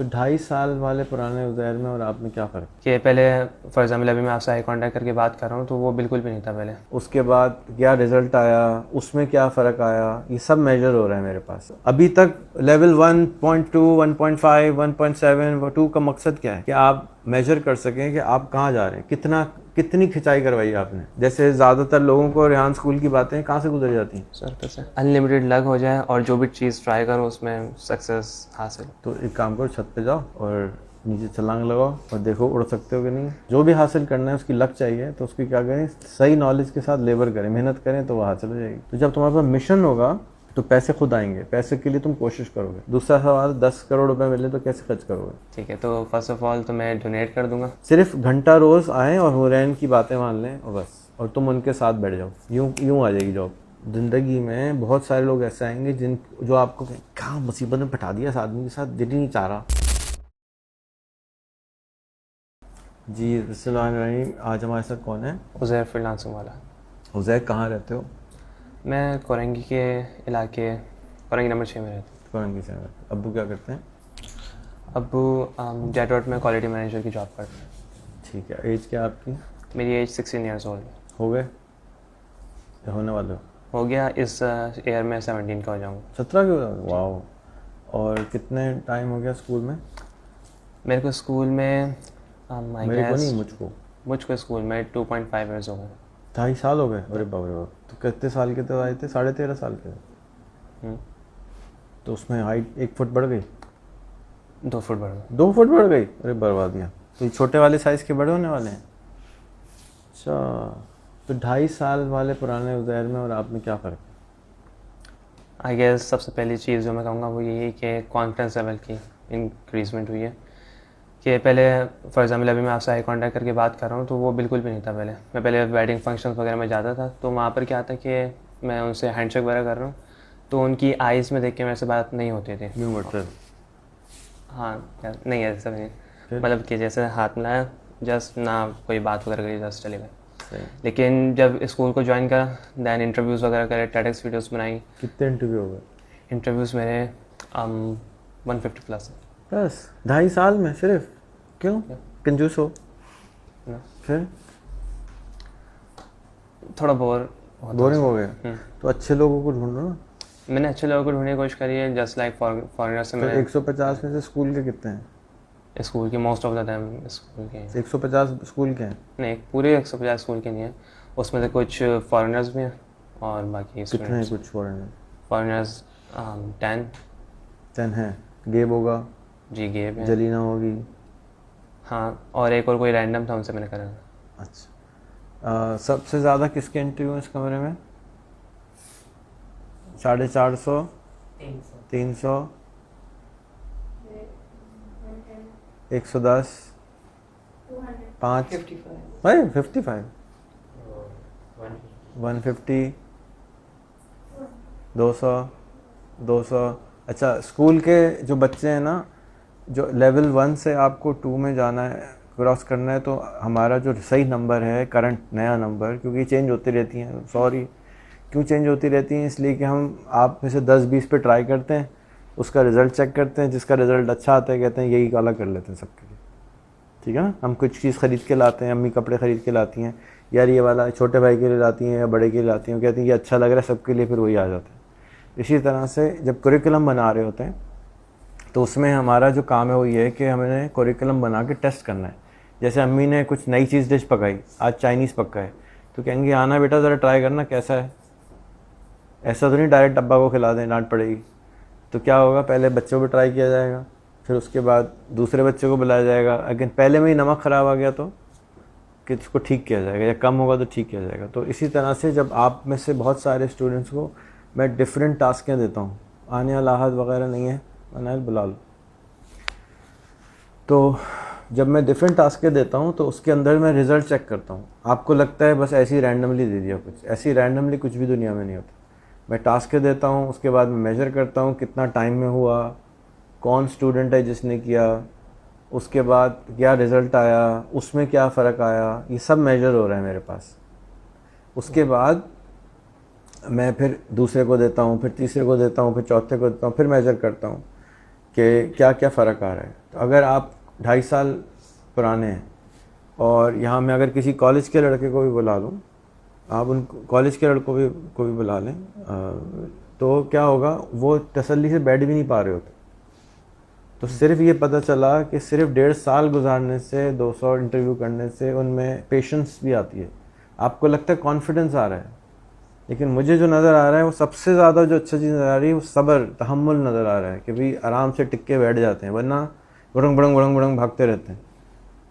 तो 2.5 साल वाले पुराने उज़ैर में और आप में क्या फ़र्क? कि पहले फॉर एग्ज़ाम्पल अभी मैं आपसे आई कांटेक्ट करके बात कर रहा हूँ तो वो बिल्कुल भी नहीं था पहले। उसके बाद क्या रिज़ल्ट आया, उसमें क्या फ़र्क आया, ये सब मेजर हो रहा है मेरे पास। अभी तक लेवल 1.2, 1.5, 1.7 व 2 का मकसद क्या है कि आप मेजर कर सकें कि आप कहाँ जा रहे हैं, कितनी खिंचाई करवाई आपने। जैसे ज़्यादातर लोगों को रेहान स्कूल की बातें कहाँ से गुजर जाती हैं? सर कैसे अनलिमिटेड लग हो जाए और जो भी चीज़ ट्राई करो उसमें सक्सेस हासिल। तो एक काम करो, छत पे जाओ और नीचे छलांग लगाओ और देखो उड़ सकते हो कि नहीं। जो भी हासिल करना है उसकी लक चाहिए, तो उसकी क्या करें, सही नॉलेज के साथ लेबर करें, मेहनत करें तो वो हासिल हो जाएगी। तो जब तुम्हारे पास मिशन होगा तो पैसे खुद आएंगे, पैसे के लिए तुम कोशिश करोगे। दूसरा सवाल, 10 करोड़ रुपए मिले तो कैसे खर्च करोगे? ठीक है, तो फर्स्ट ऑफ ऑल तो मैं डोनेट कर दूंगा। सिर्फ घंटा रोज आए और हुरैन की बातें मान लें और बस, और तुम उनके साथ बैठ जाओ, यूं यूं आ जाएगी जॉब। ज़िंदगी में बहुत सारे लोग ऐसे आएंगे जो आपको कहें कहाँ मुसीबत में पटा दिया इस आदमी के साथ, दिल ही नहीं चाह रहा। जी बिस्मिल्लाहिर्रहमानिर्रहीम। आज हमारे साथ कौन है? उज़ैर फ्रीलांसिंग वाला। उज़ैर, कहाँ रहते हो? मैं कोरंगी के इलाके, कोरंगी नंबर 6 में रहता हूँ। कोरंगी से। अब्बू क्या करते हैं? अब्बू जेट में क्वालिटी मैनेजर की जॉब करते हैं। ठीक है। एज क्या है आपकी? मेरी एज 16 ईयर्स ओल्ड है। हो गए या होने वाले हो गया, इस ईयर में 17 का हो जाऊँगा। 17 के? वाह। और कितने टाइम हो गया स्कूल में? मेरे को स्कूल में मेरे को नहीं, मुझको स्कूल में 2.5 ईयर्स हो गए। 2.5 साल हो गए? अरे बाप रे बाप। तो कितने साल के तो आए थे? 13.5 साल के? हम्म, तो उसमें हाइट 1 फुट बढ़ गई? 2 फुट बढ़ गए। 2 फुट बढ़ गई? अरे बर्बादियाँ। तो ये छोटे वाले साइज़ के बड़े होने वाले हैं? अच्छा। तो 2.5 साल वाले पुराने उज़ैर में और आप में क्या फ़र्क है? आई गेस सबसे पहली चीज़ जो मैं कहूँगा वो यही है कि कॉन्फिडेंस लेवल की इंक्रीजमेंट हुई है। कि पहले फॉर एग्ज़ाम्पल अभी मैं आपसे आई कांटेक्ट करके बात कर रहा हूँ तो वो बिल्कुल भी नहीं था पहले। मैं पहले वेडिंग फंक्शंस वगैरह में जाता था तो वहाँ पर क्या था कि मैं उनसे हैंडशेक वगैरह कर रहा हूँ तो उनकी आइज़ में देख के मेरे से बात नहीं होती थी। न्यू मतलब? हाँ नहीं, ऐसा नहीं। फिर? मतलब कि जैसे हाथ मिलाया, जस्ट ना कोई बात वगैरह करी, जस्ट चले गए। सही। लेकिन जब स्कूल को ज्वाइन करा, दैन इंटरव्यूज़ वगैरह करे, टेडेक्स वीडियोस बनाई। कितने इंटरव्यू हो गए? इंटरव्यूज़ मेरे 150 प्लस है। बस 2.5 साल में सिर्फ? क्यों? कंजूस हो? ना, फिर थोड़ा बोर होता बोरिंग हो गए? हूँ। तो अच्छे लोगों को ढूंढो ना। मैंने अच्छे लोगों को ढूंढने की कोशिश करी है, जस्ट लाइक फॉरेनर से। तो मैंने 150 में से स्कूल के कितने हैं? स्कूल के most of the time school के हैं। 150 स्कूल के हैं? नहीं, पूरे 150 स्कूल के नहीं है, उसमें से कुछ फॉरेनर्स भी हैं और बाकी कितने हैं स्टूडेंट्स। कुछ फॉरेनर? फॉरेनर्स 10। 10 हैं। गेब होगा, जी गेब है। जलीना होगी। हाँ, और एक और कोई रैंडम था, उनसे मैंने करा। अच्छा। सबसे ज़्यादा किसके इंटरव्यू इस कमरे में? 450? 300? 110? 5? भाई 55? 150? 200? 200? अच्छा, स्कूल के जो बच्चे हैं ना, जो लेवल 1 से आपको 2 में जाना है, क्रॉस करना है, तो हमारा जो सही नंबर है, करंट नया नंबर, क्योंकि चेंज होती रहती हैं, सॉरी क्यों चेंज होती रहती हैं, इसलिए कि हम आप में से 10-20 पे ट्राई करते हैं, उसका रिज़ल्ट चेक करते हैं, जिसका रिज़ल्ट अच्छा आता है कहते हैं यही वाला कर लेते हैं सबके लिए। ठीक है ना? हम कुछ चीज़ ख़रीद के लाते हैं, अम्मी कपड़े ख़रीद के लाती हैं, यार ये वाला छोटे भाई के लिए लाती हैं या बड़े के लिए लाती हैं, कहती हैं ये अच्छा लग रहा है सबके लिए, फिर वही आ जाता है। इसी तरह से जब करिकुलम बना रहे होते हैं तो उसमें हमारा जो काम है वो ये है कि हमें करिकुलम बना के टेस्ट करना है। जैसे अम्मी ने कुछ नई चीज़ डिश पकाई, आज चाइनीज़ पक्का है, तो कहेंगे आना बेटा ज़रा ट्राई करना कैसा है। ऐसा तो नहीं डायरेक्ट डब्बा को खिला दें, डांट पड़ेगी। तो क्या होगा, पहले बच्चों पर ट्राई किया जाएगा, फिर उसके बाद दूसरे बच्चे को बुलाया जाएगा, अगर पहले में ही नमक ख़राब आ गया तो कि इसको ठीक किया जाएगा, या कम होगा तो ठीक किया जाएगा। तो इसी तरह से जब आप में से बहुत सारे स्टूडेंट्स को मैं डिफरेंट टास्कें देता हूँ, आने अलाहद वगैरह नहीं है, अनायल बुला लो। तो जब मैं डिफरेंट टास्कें देता हूँ तो उसके अंदर मैं रिज़ल्ट चेक करता हूँ। आपको लगता है बस ऐसे ही रैंडमली दे दिया, कुछ ऐसी रैंडमली कुछ भी दुनिया में नहीं होता। मैं टास्कें देता हूँ, उसके बाद मैं मेजर करता हूँ कितना टाइम में हुआ, कौन स्टूडेंट है जिसने किया, उसके बाद क्या रिज़ल्ट आया, उसमें क्या फ़र्क आया, ये सब मेजर हो रहा है मेरे पास। उसके बाद मैं फिर दूसरे को देता हूँ, फिर तीसरे को देता हूँ, फिर चौथे को देता हूँ, फिर मेजर करता हूँ कि क्या क्या फ़र्क आ रहा है। तो अगर आप 2.5 साल पुराने हैं और यहाँ मैं अगर किसी कॉलेज के लड़के को भी बुला लूँ, आप उन कॉलेज के लड़कों को भी बुला लें, तो क्या होगा, वो तसल्ली से बैठ भी नहीं पा रहे होते। तो सिर्फ ये पता चला कि सिर्फ 1.5 साल गुजारने से, 200 इंटरव्यू करने से उनमें पेशेंस भी आती है। आपको लगता है कॉन्फिडेंस आ रहा है, लेकिन मुझे जो नज़र आ रहा है वो सबसे ज़्यादा जो अच्छा चीज़ नज़र आ रही है वो सब्र, तहम्मुल नज़र आ रहा है कि भाई आराम से टिक के बैठ जाते हैं, वरना बुड़ंग बुड़ंग बुड़ंग बुड़ंग भागते रहते हैं।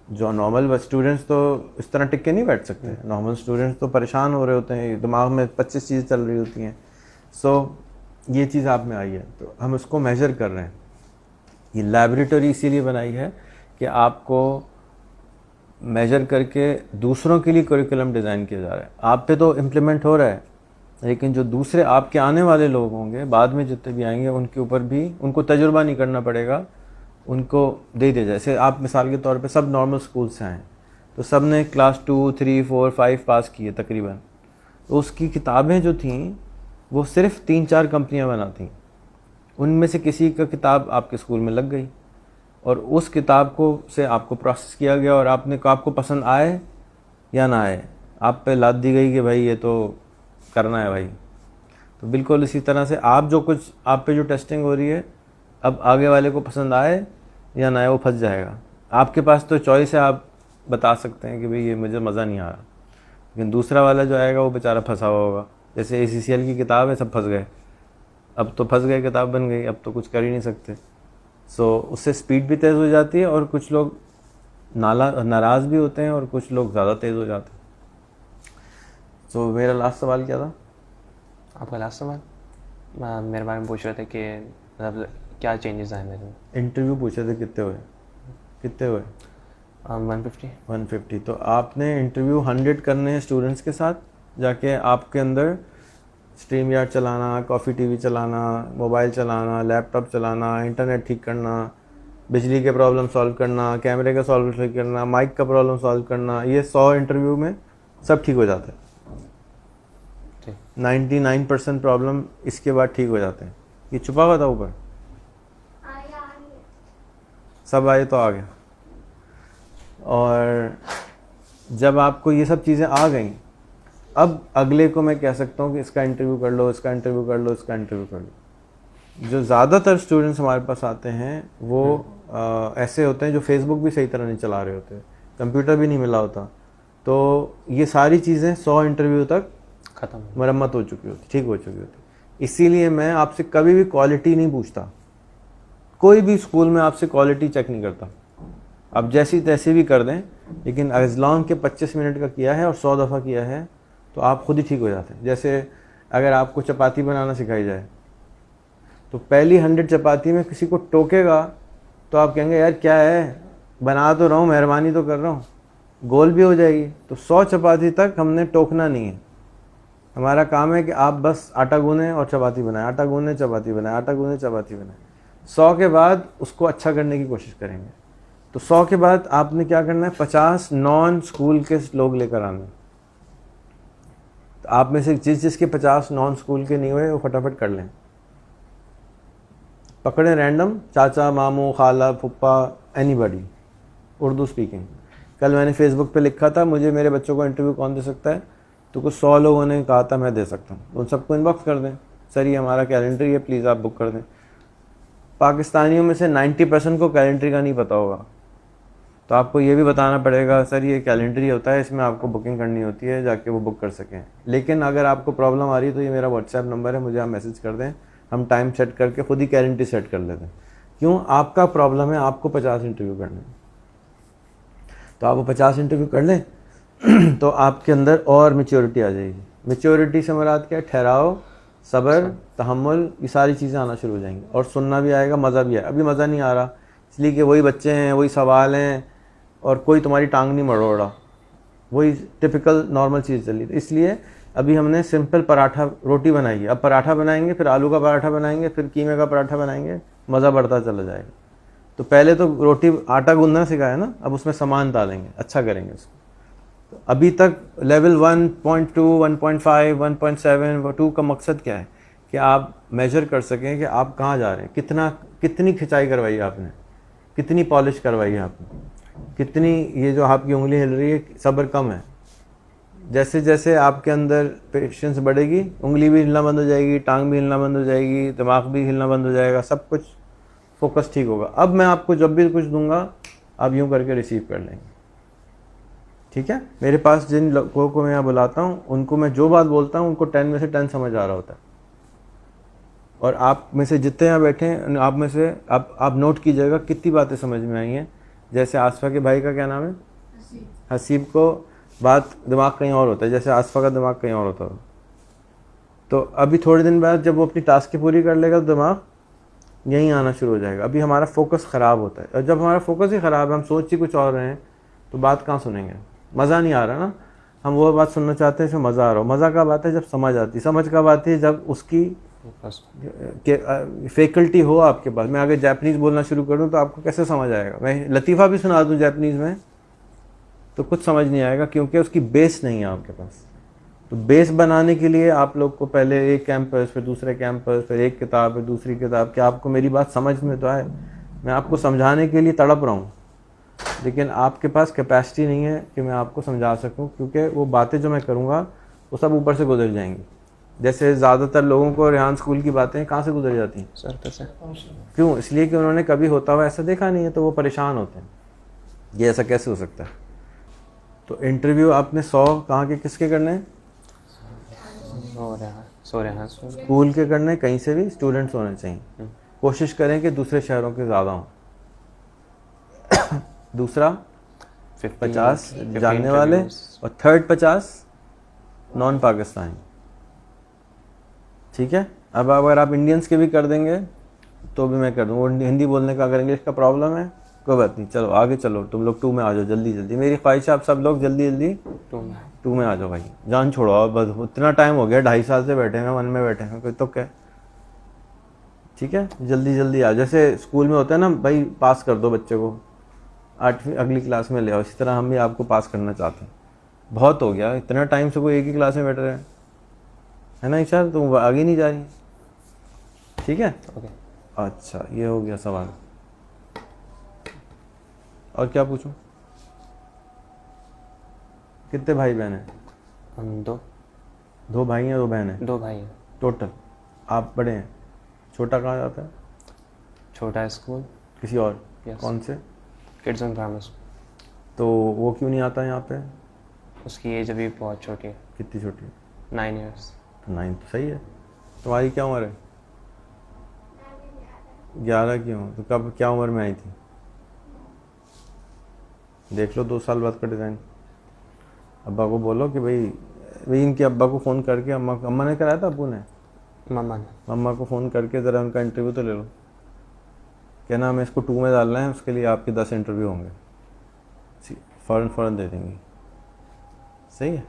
जो नॉर्मल स्टूडेंट्स तो इस तरह टिक के नहीं बैठ सकते। नॉर्मल स्टूडेंट्स तो परेशान हो रहे होते हैं, दिमाग में 25 चीज़ें चल रही होती हैं। सो ये चीज़ आप में आई है, तो हम उसको मेजर कर रहे हैं। ये लैबोरेटरी इसीलिए बनाई है कि आपको मेजर करके दूसरों के लिए करिकुलम डिज़ाइन किया जा रहा है। आप पे तो इम्प्लीमेंट हो रहा है, लेकिन जो दूसरे आपके आने वाले लोग होंगे, बाद में जितने भी आएंगे, उनके ऊपर भी उनको तजुर्बा नहीं करना पड़ेगा, उनको दे दिया। जैसे आप मिसाल के तौर पे सब नॉर्मल स्कूल से आए, तो सब ने क्लास 2, 3, 4, 5 पास किए तकरीबन। तो उसकी किताबें जो थीं वो सिर्फ 3-4 कंपनियां बनाती, उनमें से किसी का किताब आपके स्कूल में लग गई और उस किताब को से आपको प्रोसेस किया गया और आपको पसंद आए या ना आए, आप पे लाद दी गई कि भाई ये तो करना है भाई। तो बिल्कुल इसी तरह से आप पे जो टेस्टिंग हो रही है, अब आगे वाले को पसंद आए या ना आए, वो फंस जाएगा। आपके पास तो चॉइस है, आप बता सकते हैं कि भाई ये मुझे मज़ा नहीं आ रहा, लेकिन दूसरा वाला जो आएगा वो बेचारा फंसा हुआ होगा। जैसे ACCL की किताब है, सब फंस गए, अब तो फंस गए, किताब बन गई, अब तो कुछ कर ही नहीं सकते। सो उससे स्पीड भी तेज़ हो जाती है और कुछ लोग नाराज़ भी होते हैं और कुछ लोग ज़्यादा तेज़ हो जाते हैं। सो मेरा लास्ट सवाल क्या था? आपका लास्ट सवाल मेरे बारे में पूछ रहे थे कि मतलब क्या चेंजेस आए मेरे में। इंटरव्यू पूछे थे कितने हुए? 150। तो आपने इंटरव्यू 100 करने हैं स्टूडेंट्स के साथ जाके। आपके अंदर स्ट्रीम यार्ड चलाना, कॉफ़ी TV चलाना, मोबाइल चलाना, लैपटॉप चलाना, इंटरनेट ठीक करना, बिजली के प्रॉब्लम सॉल्व करना, कैमरे का सॉल्व ठीक करना, माइक का प्रॉब्लम सॉल्व करना, ये 100 इंटरव्यू में सब ठीक हो जाता है। 99% प्रॉब्लम इसके बाद ठीक हो जाते हैं। ये छुपा हुआ था ऊपर, सब आए तो आ गया। और जब आपको ये सब चीज़ें आ गई, अब अगले को मैं कह सकता हूँ कि इसका इंटरव्यू कर लो, इसका इंटरव्यू कर लो, इसका इंटरव्यू कर लो। जो ज़्यादातर स्टूडेंट्स हमारे पास आते हैं वो ऐसे होते हैं जो फेसबुक भी सही तरह नहीं चला रहे होते, कंप्यूटर भी नहीं मिला होता। तो ये सारी चीज़ें 100 इंटरव्यू तक ख़त्म मरम्मत हो चुकी होती, ठीक हो चुकी होती। इसीलिए मैं आपसे कभी भी क्वालिटी नहीं पूछता, कोई भी स्कूल में आपसे क्वालिटी चेक नहीं करता। आप जैसी तैसी भी कर दें, लेकिन एज लॉन्ग के 25 मिनट का किया है और 100 दफ़ा किया है तो आप खुद ही ठीक हो जाते हैं। जैसे अगर आपको चपाती बनाना सिखाई जाए, तो पहली 100 चपाती में किसी को टोकेगा तो आप कहेंगे यार क्या है, बना तो रहा हूँ, मेहरबानी तो कर रहा हूँ, गोल भी हो जाएगी। तो 100 चपाती तक हमने टोकना नहीं है। हमारा काम है कि आप बस आटा गूँधें और चपाती बनाएं, आटा गूँधें चपाती बनाएं, आटा गूँधें चपाती बनाएं। 100 के बाद उसको अच्छा करने की कोशिश करेंगे। तो 100 के बाद आपने क्या करना है, 50 नॉन स्कूल के लोग लेकर आने। तो आप में से जिसके 50 नॉन स्कूल के नहीं हुए वो फटाफट कर लें। पकड़ें रैंडम, चाचा, मामू, खाला, फुप्पा, एनीबॉडी, उर्दू स्पीकिंग। कल मैंने फेसबुक पे लिखा था मुझे मेरे बच्चों को इंटरव्यू कौन दे सकता है, तो कुछ 100 लोगों ने कहा था मैं दे सकता हूँ। उन सबको इनबॉक्स कर दें, सर ये हमारा कैलेंडर है, प्लीज़ आप बुक कर दें। पाकिस्तानियों में से 90% को कैलेंडर का नहीं पता होगा, तो आपको ये भी बताना पड़ेगा सर ये कैलेंडर ही होता है, इसमें आपको बुकिंग करनी होती है, जाके वो बुक कर सकें। लेकिन अगर आपको प्रॉब्लम आ रही है तो ये मेरा व्हाट्सएप नंबर है, मुझे आप मैसेज कर दें, हम टाइम सेट करके खुद ही कैलेंडर सेट कर लेते हैं। क्यों? आपका प्रॉब्लम है, आपको 50 इंटरव्यू करने, तो आप वो 50 इंटरव्यू कर लें तो आपके अंदर और मैच्योरिटी आ जाएगी। मैच्योरिटी से मुराद क्या है? ठहराव, सब्र, तहम्मुल, ये सारी चीज़ें आना शुरू हो जाएंगी और सुनना भी आएगा, मज़ा भी आएगा। अभी मज़ा नहीं आ रहा इसलिए कि वही बच्चे हैं, वही सवाल हैं और कोई तुम्हारी टांग नहीं मरोड़ रहा, वही टिपिकल नॉर्मल चीज़ चली। तो इसलिए अभी हमने सिंपल पराठा रोटी बनाई है, अब पराठा बनाएंगे, फिर आलू का पराठा बनाएंगे, फिर कीमे का पराठा बनाएंगे, मज़ा बढ़ता चला जाएगा। तो पहले तो रोटी आटा गूंदना सिखाया ना, अब उसमें सामान डालेंगे, अच्छा करेंगे उसको। तो अभी तक लेवल 1.2, 1.5, 1.7, 2 का मकसद क्या है कि आप मेजर कर सकें कि आप कहाँ जा रहे हैं, कितना कितनी खिंचाई करवाई है आपने, कितनी पॉलिश करवाई है आपने, कितनी, ये जो आपकी उंगली हिल रही है, सब्र कम है। जैसे जैसे आपके अंदर पेशेंस बढ़ेगी, उंगली भी हिलना बंद हो जाएगी, टांग भी हिलना बंद हो जाएगी, दिमाग भी हिलना बंद हो जाएगा, सब कुछ फोकस ठीक होगा। अब मैं आपको जब भी कुछ दूंगा आप यूं करके रिसीव कर लेंगे, ठीक है। मेरे पास जिन लोगों को मैं यहाँ बुलाता हूँ, उनको मैं जो बात बोलता हूँ उनको 10 में से 10 समझ आ रहा होता है। और आप में से जितने यहाँ बैठे हैं, आप में से आप नोट कीजिएगा कितनी बातें समझ में आई हैं। जैसे आसफा के भाई का क्या नाम है, हसीब को बात दिमाग कहीं और होता है, जैसे आसफा का दिमाग कहीं और होता है। तो अभी थोड़े दिन बाद जब वो अपनी टास्क पूरी कर लेगा तो दिमाग यहीं आना शुरू हो जाएगा। अभी हमारा फोकस ख़राब होता है, और जब हमारा फोकस ही ख़राब है, हम सोच ही कुछ और रहे हैं, तो बात कहाँ सुनेंगे, मज़ा नहीं आ रहा ना। हम वो बात सुनना चाहते हैं जो मज़ा आ रहा हो। मज़ा कब आता है, जब समझ आती है। समझ कब आती है, जब उसकी फैकल्टी हो आपके पास। मैं अगर जापानीज़ बोलना शुरू करूँ तो आपको कैसे समझ आएगा, मैं लतीफ़ा भी सुना दूँ जापानीज़ में तो कुछ समझ नहीं आएगा, क्योंकि उसकी बेस नहीं है आपके पास। तो बेस बनाने के लिए आप लोग को पहले एक कैंपस, फिर दूसरे कैंपस, फिर एक किताब, फिर दूसरी किताब, कि आपको मेरी बात समझ में तो आए। मैं आपको समझाने के लिए तड़प रहा हूँ, लेकिन आपके पास कैपेसिटी नहीं है कि मैं आपको समझा सकूं, क्योंकि वो बातें जो मैं करूँगा वो सब ऊपर से गुजर जाएंगी। जैसे ज़्यादातर लोगों को रेहान स्कूल की बातें कहाँ से गुजर जाती हैं, सर कैसे? क्यों? इसलिए कि उन्होंने कभी होता हुआ ऐसा देखा नहीं है, तो वो परेशान होते हैं, ये ऐसा कैसे हो सकता है। तो इंटरव्यू आपने 100 कहाँ के किसके करने हैं, सो रहे हैं स्कूल के करने, कहीं से भी स्टूडेंट्स होने चाहिए। कोशिश करें कि दूसरे शहरों के ज़्यादा हों। दूसरा 50 जानने वाले, और थर्ड 50 नॉन पाकिस्तानी, ठीक है। अब अगर आप इंडियंस के भी कर देंगे तो भी मैं कर दूँ। वो हिंदी बोलने का, अगर इंग्लिश का प्रॉब्लम है कोई बात नहीं, चलो आगे चलो, तुम लोग 2 में आ जाओ जल्दी जल्दी। मेरी ख्वाहिश है आप सब लोग जल्दी जल्दी 2 में आ जाओ भाई, जान छोड़ो। अब बस इतना टाइम हो गया, 2.5 साल से बैठे हैं, 1 में बैठे हैं, कोई तो क्या, ठीक है, जल्दी जल्दी आ। जैसे स्कूल में होता है ना भाई, पास कर दो बच्चे को, 8वीं अगली क्लास में ले आओ, इसी तरह हम भी आपको पास करना चाहते हैं। बहुत हो गया, इतना टाइम से कोई एक ही क्लास में बैठ रहे हैं, है ना ईशा, तुम आगे नहीं जा रही, ठीक है। अच्छा, ये हो गया सवाल। और क्या पूछूं, कितने भाई बहन हैं? हम 2 भाई हैं, 2 बहन हैं? 2 भाई हैं टोटल। आप बड़े हैं, छोटा कहाँ जाता है? छोटा स्कूल किसी और? Yes. कौन से? Kids and primary school. तो वो क्यों नहीं आता यहाँ पे? उसकी एज अभी बहुत छोटी है। कितनी छोटी है? 9 ईयर्स। तो 9 तो सही है। तुम्हारी क्या उम्र है? 11 क्यों? तो कब, क्या उम्र में आई थी? देख लो 2 साल बाद का डिज़ाइन। अब्बा को बोलो कि भाई इनके अब्बा को फ़ोन करके, अम्मा ने कराया था, अब्बू ने? मम्मा को फ़ोन करके ज़रा उनका इंटरव्यू तो ले लो। कहना हमें इसको 2 में डालना है, उसके लिए आपके 10 इंटरव्यू होंगे, फ़ौरन दे देंगी। सही है।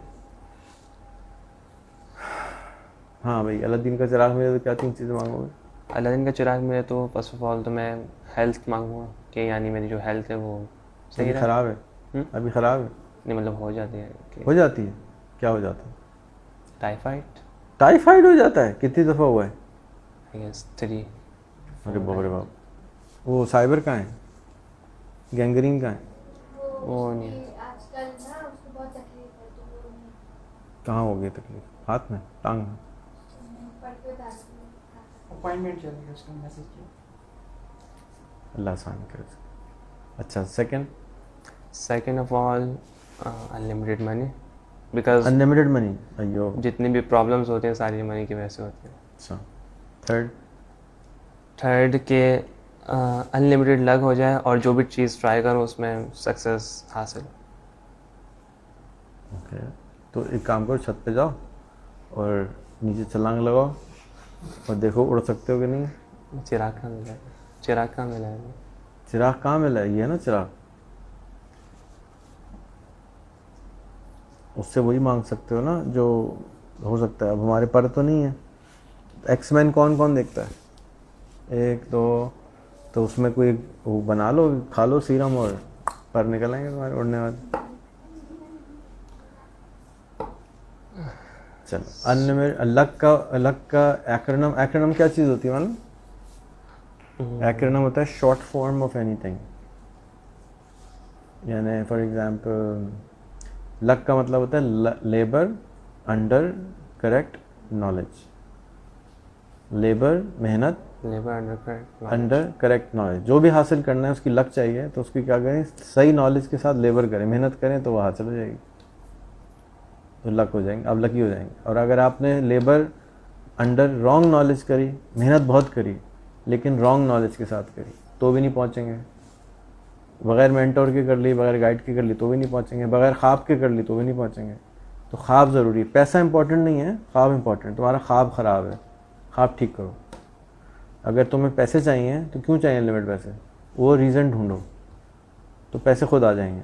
हाँ भाई, अलादीन का चिराग मिले तो क्या 3 चीज़ें मांगोगे? अलादीन का चिराग मिले तो फर्स्ट ऑफ ऑल तो मैं हेल्थ मांगूंगा, कि यानी मेरी जो हेल्थ है वो सही है। ख़राब है? अभी ख़राब है? नहीं, मतलब हो जाती है। हो जाती है? क्या हो जाता है? टाइफाइड हो जाता है? कितनी दफ़ा हुआ है? I guess 3। अरे बाप रे बाप। वो साइबर कहाँ है, गैंग्रीन कहाँ है? वो नहीं है। आजकल ना उसको बहुत तकलीफ है, तो वो नहीं कहाँ हो गई तकलीफ? हाथ में, टांग में? पढ़ के बता अपॉइंटमेंट चलेगा, उसका मैसेज किया। अल्लाह आसान करे। अच्छा, second of all unlimited money, because unlimited money. अयो, जितनी भी प्रॉब्लम्स होती हैं सारी मनी की वजह से होती हैं। अच्छा, थर्ड के अनलिमिटेड लग हो जाए, और जो भी चीज़ ट्राई करो उसमें सक्सेस हासिल। ओके, तो एक काम करो, छत पे जाओ और नीचे छलांग लगाओ और देखो उड़ सकते हो कि नहीं। चिराग कहाँ मिला है? चिराग कहाँ मिला है? चिराग कहाँ मिला है? ये है ना चिराग, उससे वही मांग सकते हो ना जो हो सकता है। अब हमारे पर तो नहीं है। एक्समैन कौन कौन देखता है? 1 2, तो उसमें कोई वो बना लो, खा लो सीरम और पर निकल आएंगे तुम्हारे उड़ने वाले। चलो, अलग का एक्रोनिम क्या चीज़ होती है मालूम? एक्रोनिम होता है शॉर्ट फॉर्म ऑफ एनीथिंग। यानी फॉर एग्जांपल लक का मतलब होता है labour under correct knowledge. Labour मेहनत, labour under correct under correct knowledge. जो भी हासिल करना है उसकी लक चाहिए तो उसकी क्या करें, सही नॉलेज के साथ लेबर करें, मेहनत करें तो वो हासिल हो जाएगी, तो लक हो जाएंगे, अब लकी हो जाएंगे। और अगर आपने लेबर अंडर रॉन्ग नॉलेज करी, मेहनत बहुत करी लेकिन रॉन्ग नॉलेज के साथ करी, तो भी नहीं पहुँचेंगे। बगैर मेंटोर के कर ली, बगैर गाइड के कर ली तो भी नहीं पहुँचेंगे, बगैर ख्वाब के कर ली तो भी नहीं पहुँचेंगे। तो ख्वाब ज़रूरी है, पैसा इंपॉर्टेंट नहीं है, ख्वाब इंपॉर्टेंट। तुम्हारा ख्वाब ख़राब है, ख्वाब ठीक करो। अगर तुम्हें पैसे चाहिए तो क्यों चाहिए लिमिट पैसे, वो रीज़न ढूंढो तो पैसे खुद आ जाएंगे।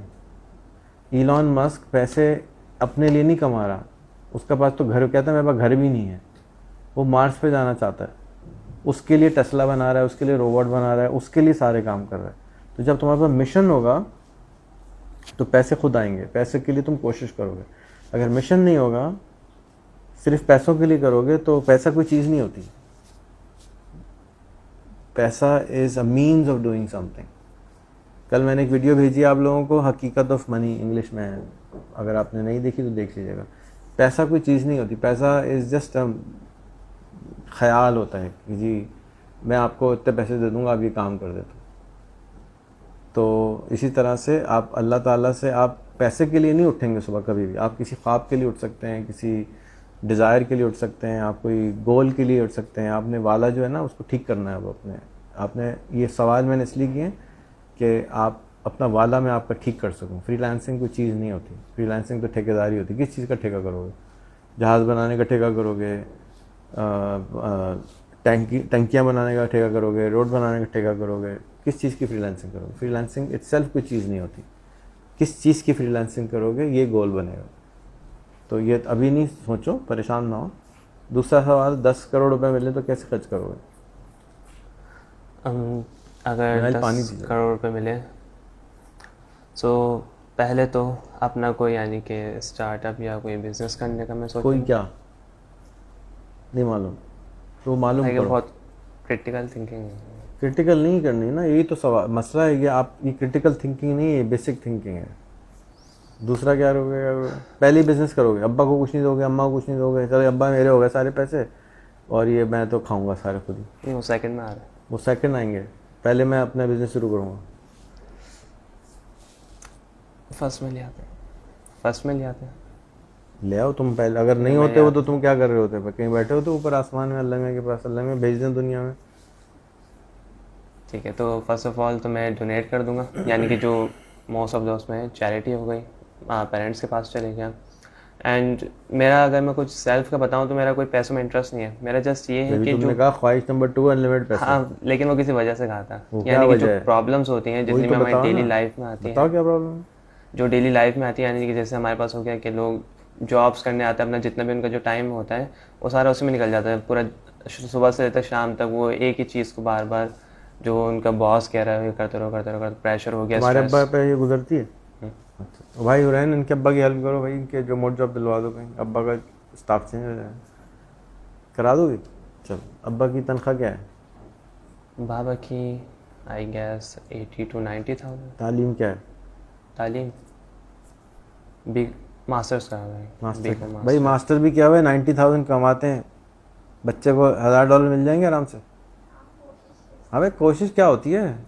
इलॉन मस्क पैसे अपने लिए नहीं कमा रहा, उसका पास तो घर, कहता है मेरे पास घर भी नहीं है, वो मार्स पे जाना चाहता है, उसके लिए टेस्ला बना रहा है, उसके लिए रोबोट बना रहा है, उसके लिए सारे काम कर रहा है। तो जब तुम्हारे पास मिशन होगा तो पैसे खुद आएंगे, पैसे के लिए तुम कोशिश करोगे। अगर मिशन नहीं होगा, सिर्फ पैसों के लिए करोगे तो पैसा कोई चीज़ नहीं होती। पैसा is a means of doing something. कल मैंने एक वीडियो भेजी आप लोगों को, हकीकत ऑफ मनी, इंग्लिश में है, अगर आपने नहीं देखी तो देख लीजिएगा। पैसा कोई चीज़ नहीं होती, पैसा इज़ जस्ट ख्याल होता है कि जी मैं आपको इतने पैसे दे दूंगा, आप ये काम कर देते। तो इसी तरह से आप अल्लाह ताला से, आप पैसे के लिए नहीं उठेंगे सुबह कभी भी, आप किसी ख्वाब के लिए उठ सकते हैं, किसी डिज़ायर के लिए उठ सकते हैं, आप कोई गोल के लिए उठ सकते हैं। आपने वाला जो है ना उसको ठीक करना है। अब अपने आपने ये सवाल मैंने इसलिए किए कि आप अपना वाला मैं आपका ठीक कर सकूं। फ्रीलांसिंग कोई चीज़ नहीं होती, फ्रीलांसिंग तो ठेकेदारी होती। किस चीज़ का ठेका करोगे? जहाज़ बनाने का ठेका करोगे, टंकियाँ बनाने का ठेका करोगे, रोड बनाने का ठेका करोगे, किस चीज़ की फ्रीलांसिंग करोगे? फ्रीलांसिंग इटसेल्फ कोई चीज़ नहीं होती, किस चीज़ की फ्रीलांसिंग करोगे ये गोल बनेगा। तो ये अभी नहीं सोचो, परेशान ना हो। दूसरा सवाल, 10 करोड़ रुपए मिले तो कैसे खर्च करोगे? अगर 10 करोड़ रुपए मिले तो पहले तो अपना कोई यानी कि स्टार्टअप या कोई बिजनेस करने का मैं सोच। कोई क्या नहीं मालूम, तो मालूम करो। बहुत क्रिटिकल थिंकिंग, क्रिटिकल नहीं करनी ना, यही तो सवाल मसला है कि आप, ये क्रिटिकल थिंकिंग नहीं है, बेसिक थिंकिंग है। दूसरा क्या करोगे? पहले ही बिजनेस करोगे, अब्बा को कुछ नहीं दोगे, अम्मा को कुछ नहीं दोगे, चलो अब्बा मेरे हो गए सारे पैसे और ये मैं तो खाऊंगा सारे खुद ही। वो सेकंड में आ रहा है, वो सेकंड आएंगे, पहले मैं अपना बिजनेस शुरू करूँगा। फर्स्ट में ले आते हैं, फर्स्ट में ले आते हैं। ले आओ तुम पहले, अगर नहीं होते हो तो तुम क्या कर रहे होते? कहीं बैठे होते ऊपर आसमान में, अल्लाह के पास, अल्लाह में भेज दें दुनिया में। ठीक है, तो फर्स्ट ऑफ ऑल तो मैं डोनेट कर दूंगा, यानी कि जो मोस्ट ऑफ द उसमें चैरिटी हो गई, पेरेंट्स के पास चले गया। एंड मेरा अगर मैं कुछ सेल्फ का बताऊं तो मेरा कोई पैसों में इंटरेस्ट नहीं है, मेरा जस्ट ये है कि तुमने कहा ख्वाहिश नंबर 2 अनलिमिटेड पैसे। हाँ, लेकिन वो किसी वजह से कहा था, यानी कि जो प्रॉब्लम्स होती हैं जितनी में हमारी डेली लाइफ में आती है। बताओ क्या प्रॉब्लम? जो डेली लाइफ में आती है, यानी कि जैसे हमारे पास हो गया कि लोग जॉब्स करने आते हैं, अपना जितना भी उनका जो टाइम होता है वो सारा उसी में निकल जाता है, पूरा सुबह से लेकर शाम तक वो एक ही चीज़ को बार बार, जो उनका बॉस कह रहा है करते रहो, प्रेशर हो गया। हमारे अब्बा पे ये गुजरती है। अच्छा भाई हुरैन, इनके अब्बा की हेल्प करो भाई, इनके जो मोट जॉब दिलवा दो कहीं, अब्बा का स्टाफ चेंज हो जाए, करा दोगे? चलो, अब्बा की तनख्वाह क्या है? बाबा की आई गेस 80 to 90,000। तालीम क्या है? तालीम बिग मास्टर्स का है मास्टर भाई, मास्टर भी क्या हुआ है, 90,000 कमाते हैं, बच्चे को $1000 मिल जाएंगे आराम से। हाँ भाई, कोशिश क्या होती है?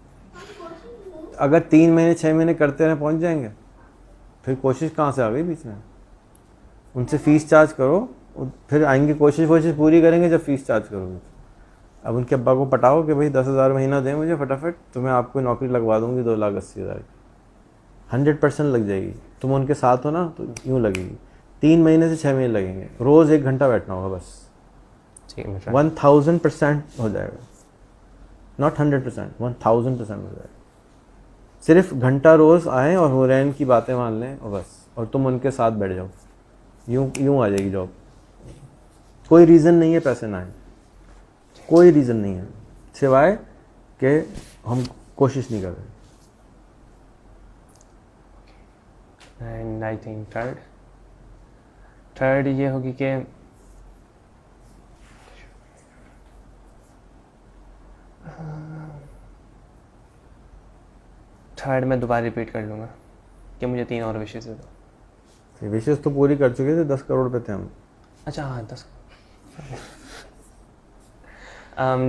अगर 3 महीने 6 महीने करते रहे पहुंच जाएंगे, फिर कोशिश कहाँ से आ गई बीच में? उनसे फ़ीस चार्ज करो, फिर आएंगे, कोशिश पूरी करेंगे जब फ़ीस चार्ज करोगे। अब उनके अब्बा को पटाओ कि भाई 10,000 महीना दें मुझे फटाफट, तो मैं आपको नौकरी लगवा दूंगी 2,80,000 की। 100% लग जाएगी। तुम उनके साथ हो ना तो यूँ लगेगी। 3 महीने से 6 महीने लगेंगे, रोज़ 1 घंटा बैठना होगा बस, 1000% हो जाएगा। नॉट 100%, 1000% हो जाएगा। सिर्फ घंटा रोज़ आएँ और हुरैन की बातें मान लें और बस, और तुम उनके साथ बैठ जाओ, यूँ आ जाएगी जॉब। कोई रीज़न नहीं है पैसे ना आए, कोई रीज़न नहीं है सिवाय कि हम कोशिश नहीं कर रहे। एंड आई थिंक थर्ड ये होगी कि थर्ड मैं दोबारा रिपीट कर लूँगा कि मुझे 3 और विशेष दे दो। विशेष तो पूरी कर चुके थे, 10 करोड़ पे थे हम। अच्छा हाँ 10।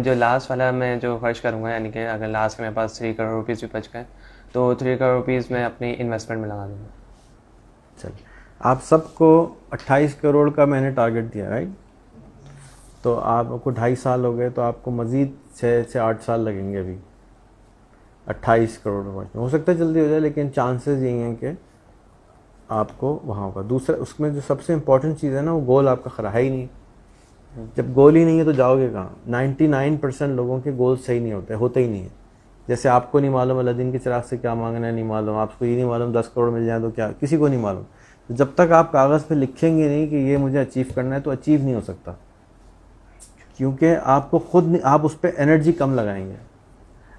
जो लास्ट वाला मैं जो खर्च करूँगा, यानी कि अगर लास्ट में मेरे पास 3 करोड़ रुपीज़ भी बच गए तो 3 करोड़ रुपीज़ मैं अपनी इन्वेस्टमेंट में लगा दूँगा। चलिए, आप सबको 28 करोड़ का मैंने टारगेट दिया, राइट? तो आपको 2.5 साल हो गए, तो आपको मज़ीद 6 से 8 साल लगेंगे अभी 28 करोड़ रुपये। हो सकता है जल्दी हो जाए, लेकिन चांसेस यही हैं कि आपको वहाँ होगा। दूसरा, उसमें जो सबसे इम्पोर्टेंट चीज़ है ना, वो गोल आपका खरा है ही नहीं। जब गोल ही नहीं है तो जाओगे कहाँ? 99% लोगों के गोल सही नहीं होते ही नहीं है। जैसे आपको नहीं मालूम अलादीन के चिराग से क्या मांगना है, नहीं मालूम। आपको ये नहीं मालूम 10 करोड़ मिल जाए तो क्या, किसी को नहीं मालूम। तो जब तक आप कागज़ पे लिखेंगे नहीं कि ये मुझे अचीव करना है, तो अचीव नहीं हो सकता, क्योंकि आपको खुद आप उस पर एनर्जी कम लगाएंगे।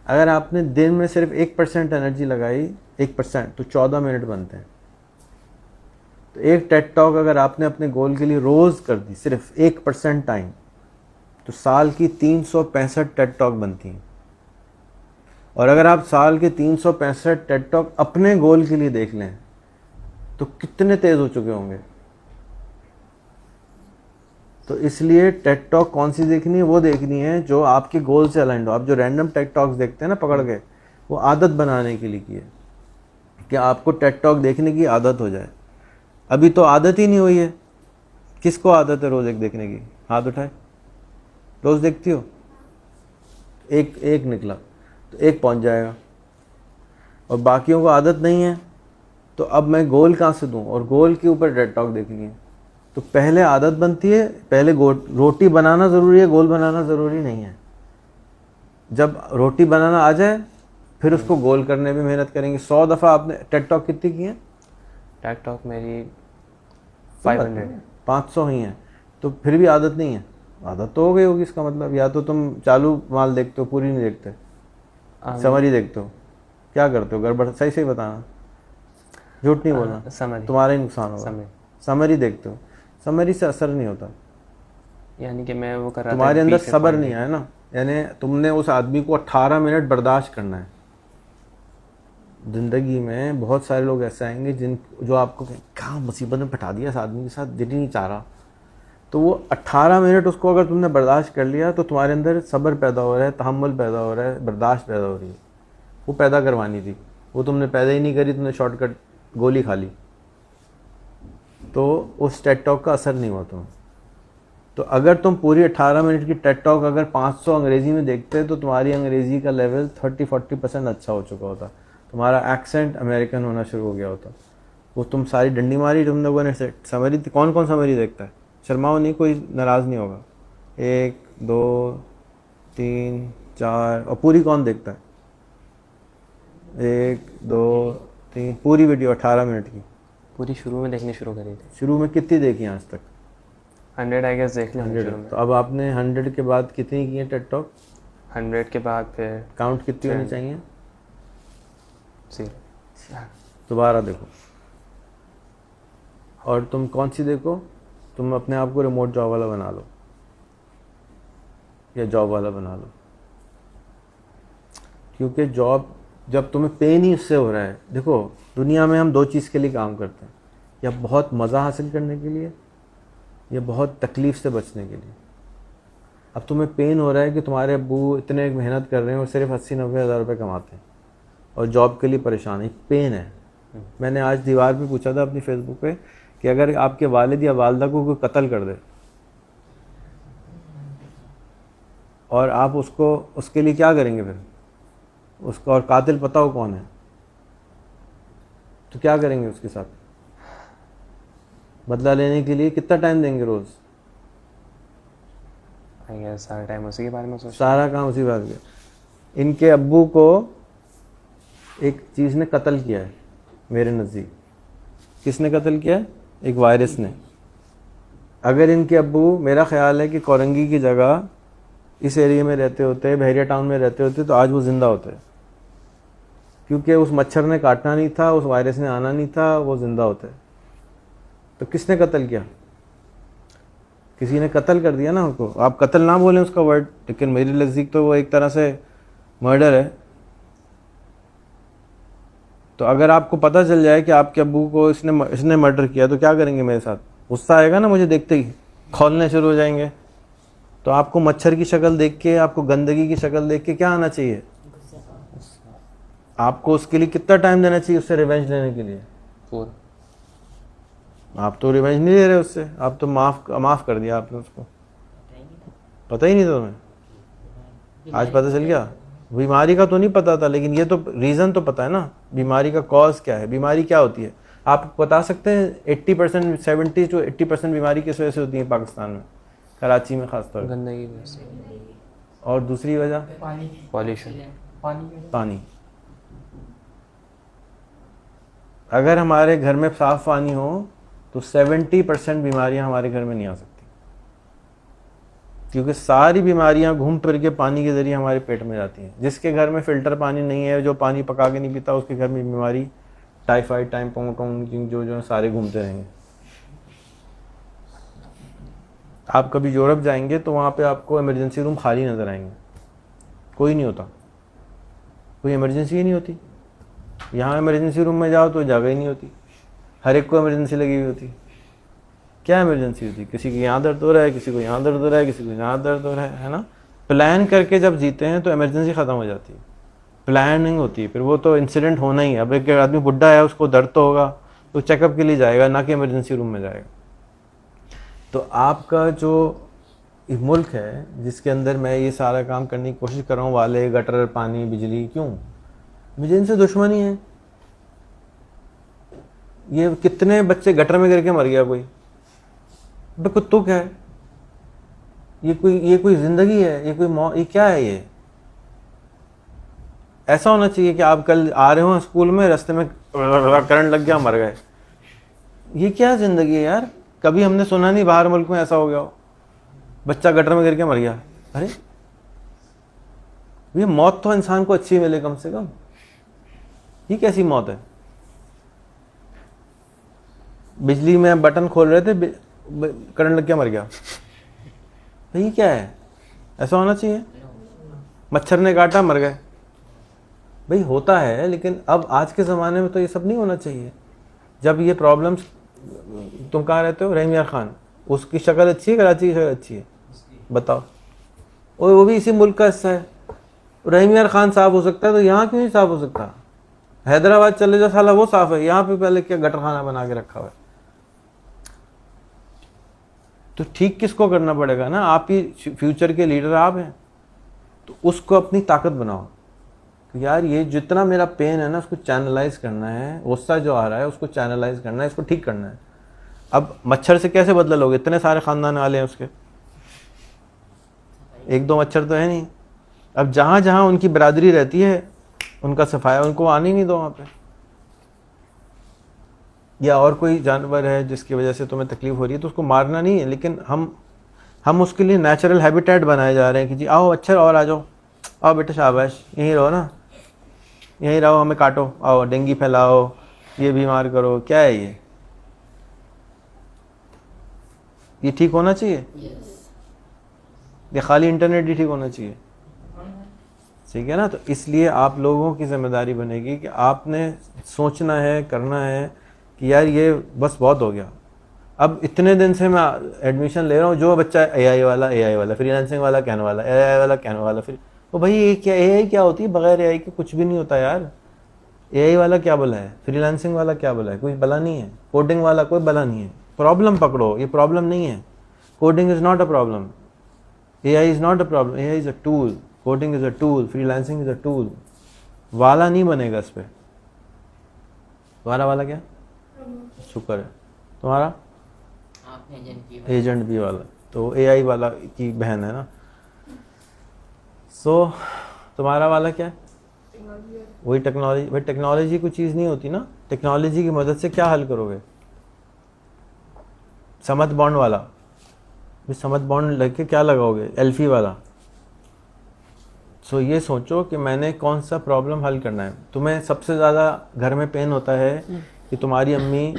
अगर आपने दिन में सिर्फ 1% एनर्जी लगाई, 1%, तो 14 मिनट बनते हैं। तो एक टेड टॉक अगर आपने अपने गोल के लिए रोज़ कर दी, सिर्फ 1% टाइम, तो साल की 365 टेड टॉक बनती हैं। और अगर आप साल के 365 टेड टॉक अपने गोल के लिए देख लें तो कितने तेज़ हो चुके होंगे। तो इसलिए टेड टॉक कौन सी देखनी है? वो देखनी है जो आपके गोल से अलाइंड हो। आप जो रैंडम टेड टॉक्स देखते हैं ना पकड़ के, वो आदत बनाने के लिए की है कि आपको टेड टॉक देखने की आदत हो जाए। अभी तो आदत ही नहीं हुई है। किसको आदत है रोज़ एक देखने की? हाथ उठाए। रोज़ देखती हो? एक निकला तो एक पहुंच जाएगा, और बाकियों को आदत नहीं है। तो अब मैं गोल कहाँ से दूं? और गोल के ऊपर टेड टॉक देखनी है। तो पहले आदत बनती है, पहले रोटी बनाना ज़रूरी है, गोल बनाना ज़रूरी नहीं है। जब रोटी बनाना आ जाए फिर उसको गोल करने में मेहनत करेंगे। 100 दफ़ा आपने टेड टॉक कितनी की है? टेड टॉक मेरी 500 ही हैं, तो फिर भी आदत नहीं है। आदत तो हो गई होगी, इसका मतलब या तो तुम चालू माल देखते हो, पूरी नहीं देखते, समरी देखते हो, क्या करते हो? गड़बड़ सही सही बताना, झूठ नहीं बोलना, समरी। तुम्हारा ही नुकसान होगा। समरी देखते हो, समरी से असर नहीं होता। यानी कि मैं वो कर रहा था, तुम्हारे अंदर सब्र नहीं आया ना, यानी तुमने उस आदमी को 18 मिनट बर्दाश्त करना है। ज़िंदगी में बहुत सारे लोग ऐसे आएंगे जो आपको क्या मुसीबत में फटा दिया इस आदमी के साथ, दिल ही नहीं चाह रहा। तो वो 18 मिनट उसको अगर तुमने बर्दाश्त कर लिया तो तुम्हारे अंदर सब्र पैदा हो रहा है, तहम्मुल पैदा हो रहा है, बर्दाश्त पैदा हो रही है। वो पैदा करवानी थी, वो तुमने पैदा ही नहीं करी, तुमने शॉर्टकट गोली खा ली, तो उस टेड टॉक का असर नहीं हुआ तुम्हें। तो अगर तुम पूरी 18 मिनट की टेड टॉक अगर 500 अंग्रेज़ी में देखते तो तुम्हारी अंग्रेज़ी का लेवल 30-40% अच्छा हो चुका होता। तुम्हारा एक्सेंट अमेरिकन होना शुरू हो गया होता। वो तुम सारी डंडी मारी तुम लोगों ने। समरी कौन कौन समरी देखता है? शर्माओ नहीं, कोई नाराज़ नहीं होगा। 1 2 3 4, और पूरी कौन देखता है? 1 2 3, पूरी वीडियो 18 मिनट की पूरी शुरू में देखनी शुरू करी थी। शुरू में कितनी देखी आज तक? 100 आई गेस देख ली 100। तो अब आपने 100 के बाद कितनी की है टेड टॉक? 100 के बाद फिर काउंट कितनी होनी चाहिए? 0। दोबारा देखो। और तुम कौन सी देखो? तुम अपने आप को रिमोट जॉब वाला बना लो या जॉब वाला बना लो, क्योंकि जॉब जब तुम्हें पेन ही उससे हो रहा है। देखो, दुनिया में हम 2 चीज़ के लिए काम करते हैं, या बहुत मज़ा हासिल करने के लिए या बहुत तकलीफ़ से बचने के लिए। अब तुम्हें पेन हो रहा है कि तुम्हारे अब्बू इतने मेहनत कर रहे हैं और सिर्फ 80-90 हज़ार रुपये कमाते हैं और जॉब के लिए परेशान है, पेन है। मैंने आज दीवार पे पूछा था अपनी फेसबुक पे कि अगर आपके वालिद या वालदा को कोई कत्ल कर दे और आप उसके लिए क्या करेंगे फिर? उसका और कातिल पता हो कौन है तो क्या करेंगे उसके साथ? बदला लेने के लिए कितना टाइम देंगे रोज़? आई गेस सारा टाइम उसी के बारे में सोच, सारा काम उसी बात का। इनके अब्बू को एक चीज़ ने कत्ल किया है मेरे नज़दीक। किसने कत्ल किया है? एक वायरस ने। अगर इनके अब्बू, मेरा ख्याल है कि कोरंगी की जगह इस एरिया में रहते होते, बहरिया टाउन में रहते होते, तो आज वो ज़िंदा होते, क्योंकि उस मच्छर ने काटना नहीं था, उस वायरस ने आना नहीं था, वो ज़िंदा होते। तो किसने कत्ल किया? किसी ने कत्ल कर दिया ना उनको। आप कत्ल ना बोलें उसका वर्ड, लेकिन मेरे नज़दीक तो वो एक तरह से मर्डर है। तो अगर आपको पता चल जाए कि आपके अब्बू को इसने मर्डर किया तो क्या करेंगे मेरे साथ? गुस्सा आएगा ना मुझे देखते ही, खौलने शुरू हो जाएंगे। तो आपको मच्छर की शक्ल देख के, आपको गंदगी की शक्ल देख के क्या आना चाहिए? आपको उसके लिए कितना टाइम देना चाहिए उससे रिवेंज लेने के लिए? पूरा। आप तो रिवेंज नहीं ले रहे उससे, आप तो माफ़ कर दिया आपने उसको। पता ही नहीं था तुम्हें, आज पता चल गया। बीमारी का तो नहीं पता था, लेकिन ये तो रीज़न तो पता है ना, बीमारी का कॉज क्या है, बीमारी क्या होती है। आप बता सकते हैं 80% 70 to 80% बीमारी किस वजह से होती है पाकिस्तान में, कराची में खासतौर पर? गंदगी की वजह से। और दूसरी वजह पानी पॉल्यूशन। पानी। अगर हमारे घर में साफ पानी हो तो 70% बीमारियां हमारे घर में नहीं आ सकती, क्योंकि सारी बीमारियां घूम फिर के पानी के ज़रिए हमारे पेट में जाती हैं। जिसके घर में फ़िल्टर पानी नहीं है, जो पानी पका के नहीं पीता, उसके घर में बीमारी टाइफाइड, टाइफाइड जो सारे घूमते रहेंगे। आप कभी यूरोप जाएंगे तो वहाँ पे आपको इमरजेंसी रूम खाली नज़र आएंगे, कोई नहीं होता, कोई इमरजेंसी ही नहीं होती। यहाँ इमरजेंसी रूम में जाओ तो जगह ही नहीं होती, हर एक को इमरजेंसी लगी हुई होती। क्या इमरजेंसी होती? किसी को यहाँ दर्द हो रहा है, किसी को यहाँ दर्द हो रहा है, किसी को यहाँ दर्द हो रहा है ना। प्लान करके जब जीते हैं तो इमरजेंसी ख़त्म हो जाती है, प्लानिंग होती है। फिर वो तो इंसिडेंट होना ही है। अब एक आदमी बुढ़ा है, उसको दर्द तो होगा, तो चेकअप के लिए जाएगा, ना कि इमरजेंसी रूम में जाएगा। तो आपका जो मुल्क है जिसके अंदर मैं ये सारा काम करने की कोशिश कर रहा हूँ, वाले, गटर, पानी, बिजली, क्यों? मुझे इनसे दुश्मनी है। ये कितने बच्चे गटर में गिर के मर गया कोई? कुत्तुक है ये कोई जिंदगी है? ये क्या है? ये ऐसा होना चाहिए कि आप कल आ रहे हो स्कूल में, रास्ते में करंट लग गया, मर गए। ये क्या जिंदगी है यार? कभी हमने सुना नहीं बाहर मुल्क में ऐसा हो गया हो, बच्चा गटर में गिर के मर गया। अरे ये मौत तो इंसान को अच्छी मिले कम से कम। ये कैसी मौत है? बिजली में बटन खोल रहे थे, करंट लग गया, मर गया। भाई क्या है? ऐसा होना चाहिए? मच्छर ने काटा, मर गए। भाई होता है, लेकिन अब आज के ज़माने में तो ये सब नहीं होना चाहिए। जब ये प्रॉब्लम्स, तुम कहाँ रहते हो? रहीम यार खान, उसकी शक्ल अच्छी है, कराची की शक्ल अच्छी है? बताओ। और वो भी इसी मुल्क का हिस्सा है। रहीम यार खान साफ हो सकता है तो यहाँ क्यों नहीं साफ हो सकता? हैदराबाद चले जाओ, साला वो साफ है, यहाँ पे पहले क्या गटर खाना बना के रखा हुआ है। तो ठीक किसको करना पड़ेगा ना? आप ही फ्यूचर के लीडर आप हैं, तो उसको अपनी ताकत बनाओ कि यार ये जितना मेरा पेन है ना, उसको चैनलाइज करना है, गुस्सा जो आ रहा है उसको चैनलाइज करना है, इसको ठीक करना है। अब मच्छर से कैसे बदला लोगे? इतने सारे ख़ानदान वाले हैं उसके, एक दो मच्छर तो है नहीं। अब जहाँ जहाँ उनकी बरादरी रहती है, उनका सफाया, उनको आने नहीं दो वहाँ पे। या और कोई जानवर है जिसकी वजह से तुम्हें तकलीफ हो रही है, तो उसको मारना नहीं है, लेकिन हम उसके लिए नेचुरल हैबिटेट बनाए जा रहे हैं कि जी आओ मच्छर और आ जाओ, आओ बेटा शाबाश, यहीं रहो ना, यहीं रहो, हमें काटो, आओ डेंगू फैलाओ, ये बीमार करो। क्या है ये ठीक होना चाहिए? ये खाली इंटरनेट ही ठीक होना चाहिए? ठीक है ना। तो इसलिए आप लोगों की जिम्मेदारी बनेगी कि आपने सोचना है, करना है कि यार ये बस बहुत हो गया। अब इतने दिन से मैं एडमिशन ले रहा हूँ, जो बच्चा एआई वाला, फ्रीलांसिंग वाला कहने वाला, एआई वाला कहने वाला, फिर तो भाई ये क्या एआई क्या होती है? बगैर एआई के कुछ भी नहीं होता यार। एआई वाला क्या भला है? फ्रीलांसिंग वाला क्या भला है? कोई भला नहीं है। कोडिंग वाला कोई भला नहीं है। प्रॉब्लम पकड़ो, ये प्रॉब्लम नहीं है। Coding is not a problem, AI is not a problem, AI is a tool, coding is a tool, freelancing is a tool. वाला नहीं बनेगा इस पर। तुम्हारा वाला क्या? शुक्र है। तुम्हारा? एजेंट भी वाला, तो एआई वाला की बहन है ना। सो तुम्हारा वाला क्या है? वही टेक्नोलॉजी। भाई टेक्नोलॉजी कोई चीज़ नहीं होती ना। टेक्नोलॉजी की मदद से क्या हल करोगे? समत बॉन्ड वाला, भाई समत बॉन्ड लग के क्या लगाओगे? एल्फी वाला। सो ये सोचो कि मैंने कौन सा प्रॉब्लम हल करना है। तुम्हें सबसे ज़्यादा घर में पेन होता है कि तुम्हारी अम्मी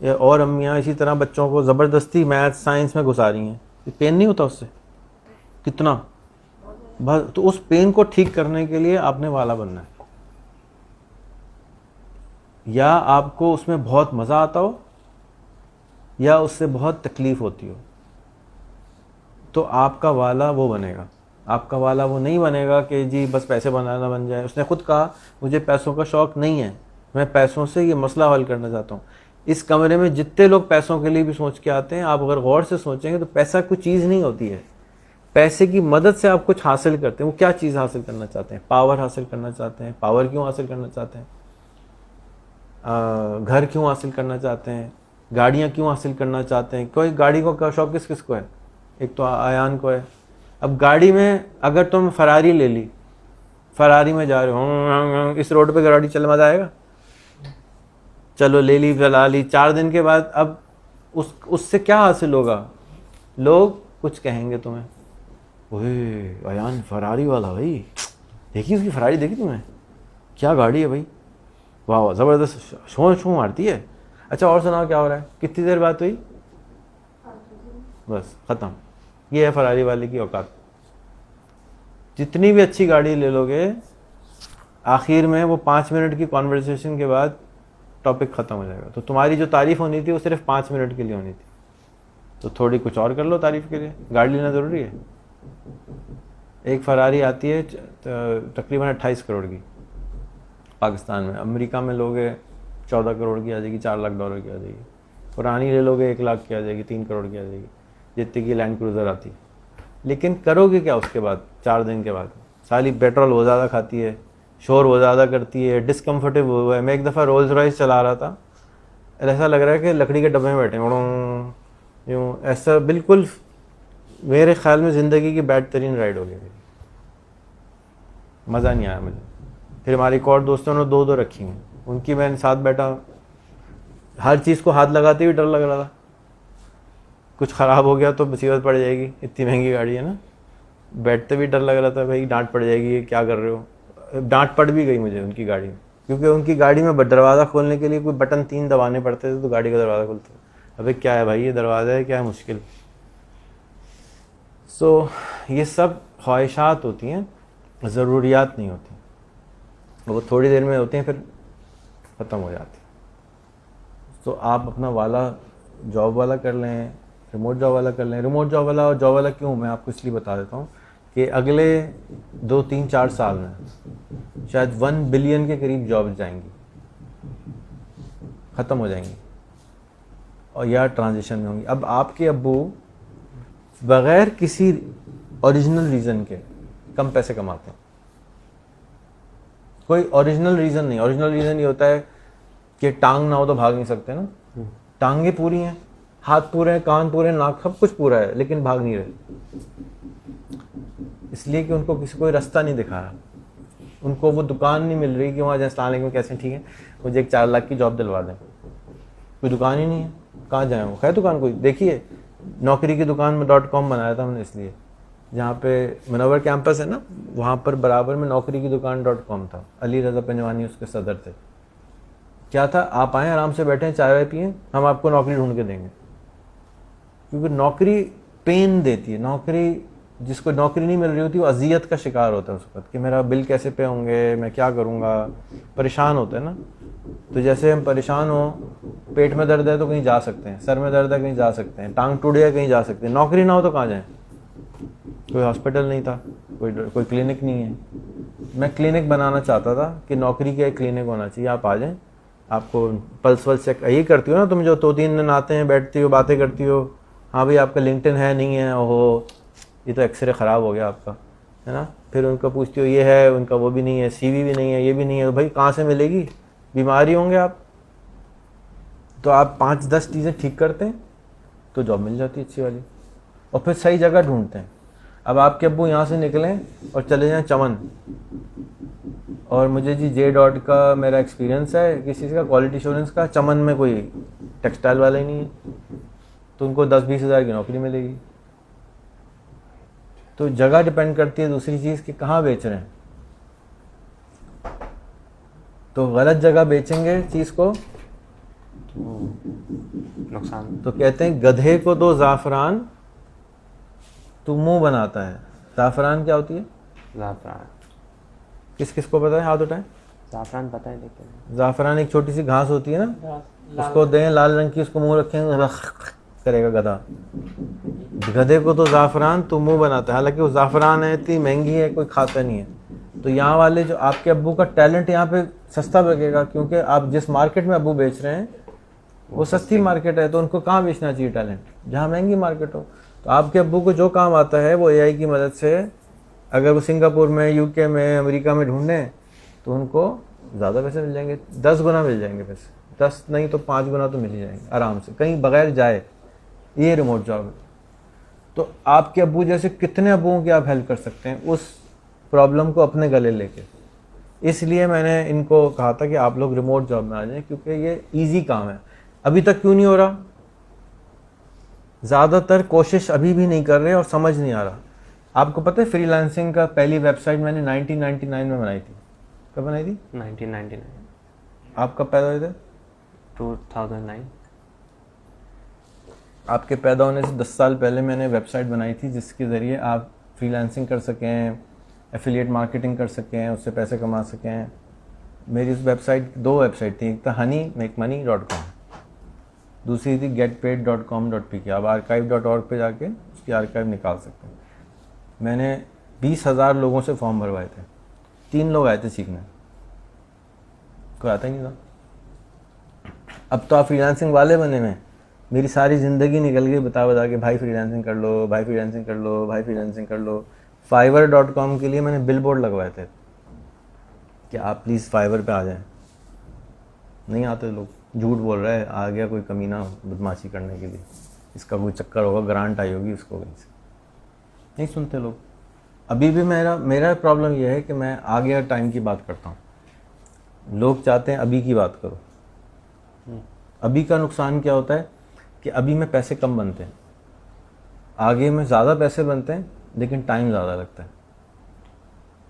या और अम्मियाँ इसी तरह बच्चों को ज़बरदस्ती मैथ साइंस में घुसा रही हैं। पेन नहीं होता उससे? कितना बस। तो उस पेन को ठीक करने के लिए आपने वाला बनना है। या आपको उसमें बहुत मज़ा आता हो या उससे बहुत तकलीफ़ होती हो, तो आपका वाला वो बनेगा। आपका वाला वो नहीं बनेगा कि जी बस पैसे बनाना बन जाए। उसने खुद कहा मुझे पैसों का शौक़ नहीं है, मैं पैसों से ये मसला हल करना चाहता हूँ। इस कमरे में जितने लोग पैसों के लिए भी सोच के आते हैं, आप अगर गौर से सोचेंगे तो पैसा कोई चीज़ नहीं होती है। पैसे की मदद से आप कुछ हासिल करते हैं। वो क्या चीज़ हासिल करना चाहते हैं? पावर हासिल करना चाहते हैं। पावर क्यों हासिल करना चाहते हैं? घर क्यों हासिल करना चाहते हैं? गाड़ियाँ क्यों हासिल करना चाहते हैं? कोई गाड़ी का शौक़ किस किस को है? एक तो आयान को है। अब गाड़ी में अगर तुम फरारी ले ली, फरारी में जा रहे हो, इस रोड पे गाड़ी चल मज़ा आएगा? चलो ले ली, चला ली, 4 दिन के बाद अब उससे क्या हासिल होगा? लोग कुछ कहेंगे तुम्हें, ओए अयान फरारी वाला भाई, देखी उसकी फरारी, देखी तुमने क्या गाड़ी है भाई, वाह वाह ज़बरदस्त, शो मारती है। अच्छा और सुनाओ क्या हो रहा है? कितनी देर बात हुई? बस ख़त्म। ये है फरारी वाले की औकात। जितनी भी अच्छी गाड़ी ले लोगे, आखिर में वो 5 मिनट की कॉन्वर्सेशन के बाद टॉपिक ख़त्म हो जाएगा। तो तुम्हारी जो तारीफ़ होनी थी वो सिर्फ 5 मिनट के लिए होनी थी, तो थोड़ी कुछ और कर लो तारीफ़ के लिए। गाड़ी लेना ज़रूरी है? एक फरारी आती है तकरीबन 28 करोड़ की पाकिस्तान में। अमेरिका में लोगे 14 करोड़ की आ जाएगी, $4 लाख की आ जाएगी। पुरानी ले लोगे 1 लाख की आ जाएगी, 3 करोड़ की आ जाएगी, जितनी की लैंड क्रूज़र आती। लेकिन करोगे क्या उसके बाद? 4 दिन के बाद साली पेट्रोल वो ज़्यादा खाती है, शोर वो ज़्यादा करती है, डिस्कम्फर्टेबल हुआ है। मैं एक दफ़ा रोल्स रॉयस चला रहा था, ऐसा लग रहा है कि लकड़ी के डब्बे में बैठे यूँ, ऐसा बिल्कुल मेरे ख्याल में ज़िंदगी की बेहतरीन राइड हो गई मेरी, मज़ा नहीं आया मुझे। फिर हमारे एक और दोस्तों ने 2 रखी हैं, उनकी मैंने साथ बैठा, हर चीज़ को हाथ लगाते हुए डर लग रहा था, कुछ ख़राब हो गया तो मुसीबत पड़ जाएगी, इतनी महंगी गाड़ी है ना। बैठते भी डर लग रहा था, भाई डांट पड़ जाएगी, क्या कर रहे हो। डांट पड़ भी गई मुझे उनकी गाड़ी में, क्योंकि उनकी गाड़ी में दरवाज़ा खोलने के लिए कोई बटन 3 दबाने पड़ते थे तो गाड़ी का दरवाज़ा खुलता। अबे क्या है भाई, ये दरवाज़ा है, क्या है मुश्किल। सो ये सब ख्वाहिशात होती हैं, ज़रूरियात नहीं होती। वो थोड़ी देर में होती हैं, फिर ख़त्म हो जाती। तो आप अपना वाला जॉब वाला कर लें, रिमोट जॉब वाला कर लें। रिमोट जॉब वाला और जॉब वाला क्यों, मैं आपको इसलिए बता देता हूँ कि अगले 2, 3, 4 साल में शायद 1 बिलियन के करीब जॉब जाएंगी, ख़त्म हो जाएंगी, और या ट्रांजिशन में होंगी। अब आपके अब्बू बग़ैर किसी ओरिजिनल रीज़न के कम पैसे कमाते हैं। कोई ओरिजिनल रीज़न नहीं। ओरिजिनल रीज़न ये होता है कि टांग ना हो तो भाग नहीं सकते ना। टांगे पूरी हैं, हाथ पूरे हैं, कान पूरे हैं, नाक सब कुछ पूरा है, लेकिन भाग नहीं रहे, इसलिए कि उनको किसी कोई रास्ता नहीं दिखा रहा। उनको वो दुकान नहीं मिल रही कि वहाँ जाए अस्सलाम वालेकुम कैसे, ठीक है मुझे एक 4 लाख की जॉब दिलवा दें। कोई दुकान ही नहीं है, कहाँ जाए वो। खैर दुकान कोई देखिए, नौकरी की दुकान में .com बनाया था हमने, इसलिए जहाँ पे मुनव्वर कैंपस है ना, वहाँ पर बराबर में नौकरी की दुकान .com था। अली रज़ा पंजवानी उसके सदर थे। क्या था, आप आएँ आराम से बैठें, चाय वाय पिएँ, हम आपको नौकरी ढूंढ के देंगे। क्योंकि नौकरी पेन देती है। नौकरी, जिसको नौकरी नहीं मिल रही होती वो अजियत का शिकार होता है उस वक्त कि मेरा बिल कैसे पे होंगे, मैं क्या करूँगा, परेशान होते हैं ना। तो जैसे हम परेशान हो, पेट में दर्द है तो कहीं जा सकते हैं, सर में दर्द है कहीं जा सकते हैं, टांग टूट गया कहीं जा सकते हैं। नौकरी ना हो तो कहाँ जाएँ? कोई हॉस्पिटल नहीं था, कोई क्लिनिक नहीं है। मैं क्लिनिक बनाना चाहता था कि नौकरी का एक क्लिनिक होना चाहिए, आप आ जाएँ, आपको पल्स वल्स चेक, यही करती हो ना तुम, जो 2-3 दिन आते हैं, बैठती हो, बातें करती हो, हाँ भाई आपका लिंक्डइन है नहीं है, ओहो ये तो एक्सरे ख़राब हो गया आपका, है ना। फिर उनका पूछती हो ये है, उनका वो भी नहीं है, CV भी नहीं है, ये भी नहीं है, तो भाई कहाँ से मिलेगी, बीमारी होंगे आप। तो आप 5-10 चीज़ें ठीक करते हैं तो जॉब मिल जाती है अच्छी वाली, और फिर सही जगह ढूंढते हैं। अब आपके अब्बू यहाँ से निकलें और चले जाएँ चमन, और मुझे जी J.Dot का मेरा एक्सपीरियंस है किसी चीज़ का, क्वालिटी एश्योरेंस का, चमन में कोई टेक्सटाइल वाला ही नहीं है, तो उनको 10-20 हज़ार की नौकरी मिलेगी। तो जगह डिपेंड करती है दूसरी चीज़ कि कहाँ बेच रहे हैं। तो गलत जगह बेचेंगे चीज़ को नुकसान। तो कहते हैं गधे को दो ज़ाफ़रान तो मुंह बनाता है। ज़ाफ़रान क्या होती है? ज़ाफ़रान किस किस को पता है, हाथ उठाएं। ज़ाफ़रान पता है लेकिन ज़ाफ़रान एक छोटी सी घास होती है ना, लाल उसको दें लाल रंग की, उसको मुंह रखेंगे करेगा गधा। गधे को तो ज़ाफ़रान तो मुंह बनाता है, हालांकि वो ज़ाफ़रान है, इतनी महंगी है, कोई खाता नहीं है। तो यहाँ वाले जो आपके अब्बू का टैलेंट यहाँ पे सस्ता बिकेगा, क्योंकि आप जिस मार्केट में अब्बू बेच रहे हैं वो सस्ती मार्केट है, तो उनको कहाँ बेचना चाहिए टैलेंट, जहाँ महंगी मार्केट हो। तो आपके अब्बू को जो काम आता है वो एआई की मदद से, अगर वो सिंगापुर में, यूके में, अमेरिका में ढूंढें तो उनको ज़्यादा पैसे मिल जाएंगे, 10 गुना मिल जाएंगे पैसे, 10 नहीं तो 5 गुना तो मिल ही जाएंगे आराम से, कहीं बगैर जाए। ये रिमोट जॉब है। तो आपके अब्बू जैसे कितने अब्बुओं की आप हेल्प कर सकते हैं उस प्रॉब्लम को अपने गले लेके। इसलिए मैंने इनको कहा था कि आप लोग रिमोट जॉब में आ जाएं, क्योंकि ये इजी काम है। अभी तक क्यों नहीं हो रहा? ज़्यादातर कोशिश अभी भी नहीं कर रहे और समझ नहीं आ रहा। आपको पता है फ्रीलांसिंग का पहली वेबसाइट मैंने 1999 में बनाई थी। कब बनाई थी? 1999 आप कब पैदा हुए थे? 2009। आपके पैदा होने से 10 साल पहले मैंने वेबसाइट बनाई थी, जिसके ज़रिए आप फ्रीलांसिंग कर सकें, एफिलिएट मार्केटिंग कर सकें, उससे पैसे कमा सकें। मेरी उस वेबसाइट, 2 वेबसाइट थी, एक था honeymakemoney.com, दूसरी थी getpaid.com.pk। आप archive.org पे जाके उसकी आर्काइव निकाल सकते हैं। मैंने 20,000 लोगों से फॉर्म भरवाए थे, 3 लोग आए थे सीखने, कोई आता ही नहीं था। अब तो आप फ्रीलांसिंग वाले बने हुए हैं। मेरी सारी ज़िंदगी निकल गई बता बता के, भाई फ्रीलांसिंग कर लो, भाई फ्रीलांसिंग कर लो, भाई फ्रीलांसिंग कर लो। fiverr.com के लिए मैंने बिलबोर्ड लगवाए थे कि आप प्लीज़ फाइवर पे आ जाएं। नहीं आते लोग, झूठ बोल रहा है, आ गया कोई कमीना बदमाशी करने के लिए, इसका कोई चक्कर होगा, ग्रांट आई होगी उसको, कहीं से। नहीं सुनते लोग। अभी भी मेरा प्रॉब्लम यह है कि मैं आ गया टाइम की बात करता हूँ, लोग चाहते हैं अभी की बात करो। अभी का नुकसान क्या होता है कि अभी में पैसे कम बनते हैं, आगे में ज़्यादा पैसे बनते हैं लेकिन टाइम ज़्यादा लगता है।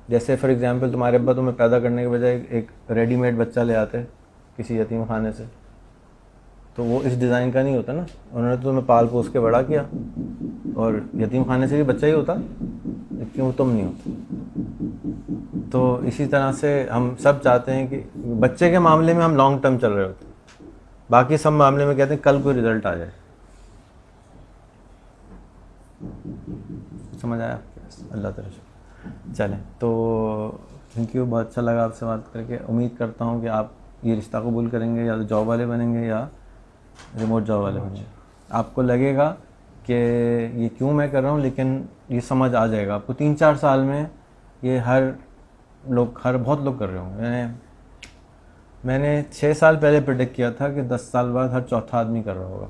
जैसे फॉर एग्जांपल तुम्हारे अब्बा तुम्हें पैदा करने के बजाय एक रेडीमेड बच्चा ले आते किसी यतीम खाने से, तो वो इस डिज़ाइन का नहीं होता ना, उन्होंने तो तुम्हें पाल पोस के बड़ा किया, और यतीम खाने से भी बच्चा ही होता, लेकिन वो तुम नहीं होते। तो इसी तरह से हम सब चाहते हैं कि बच्चे के मामले में हम लॉन्ग टर्म चल रहे होते हैं, बाकी सब मामले में कहते हैं कल कोई रिजल्ट आ जाए। समझ आया? अल्लाह ताला शुक्र। चलें, तो थैंक यू, बहुत अच्छा लगा आपसे बात करके। उम्मीद करता हूँ कि आप ये रिश्ता कबूल करेंगे, या तो जॉब वाले बनेंगे या रिमोट जॉब वाले बनेंगे। आपको लगेगा कि ये क्यों मैं कर रहा हूँ, लेकिन ये समझ आ जाएगा आपको 3-4 साल में। ये बहुत लोग कर रहे होंगे। मैंने 6 साल पहले प्रेडिक्ट किया था कि 10 साल बाद हर चौथा आदमी कर रहा होगा,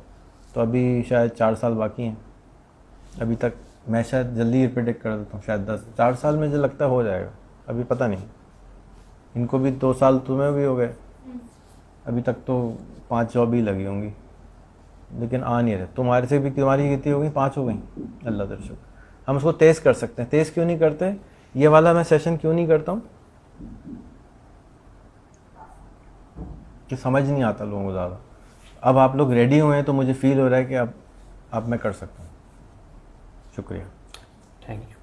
तो अभी शायद 4 साल बाकी हैं। अभी तक मैं शायद जल्दी ही प्रेडिक्ट कर देता हूँ, शायद 4 साल में जो लगता है हो जाएगा, अभी पता नहीं। इनको भी 2 साल, तुम्हें भी हो गए, अभी तक तो 5 जॉब ही लगी होंगी, लेकिन आ नहीं रहे। तुम्हारे से भी, तुम्हारी कितनी हो गई? 5 हो गई। अल्लाह ताला शुक्र। हम उसको तेज़ कर सकते हैं। तेज़ क्यों नहीं करते? ये वाला मैं सेशन क्यों नहीं करता हूँ कि समझ नहीं आता लोगों को ज़्यादा। अब आप लोग रेडी हुए हैं तो मुझे फील हो रहा है कि अब मैं कर सकता हूँ। शुक्रिया। Thank you.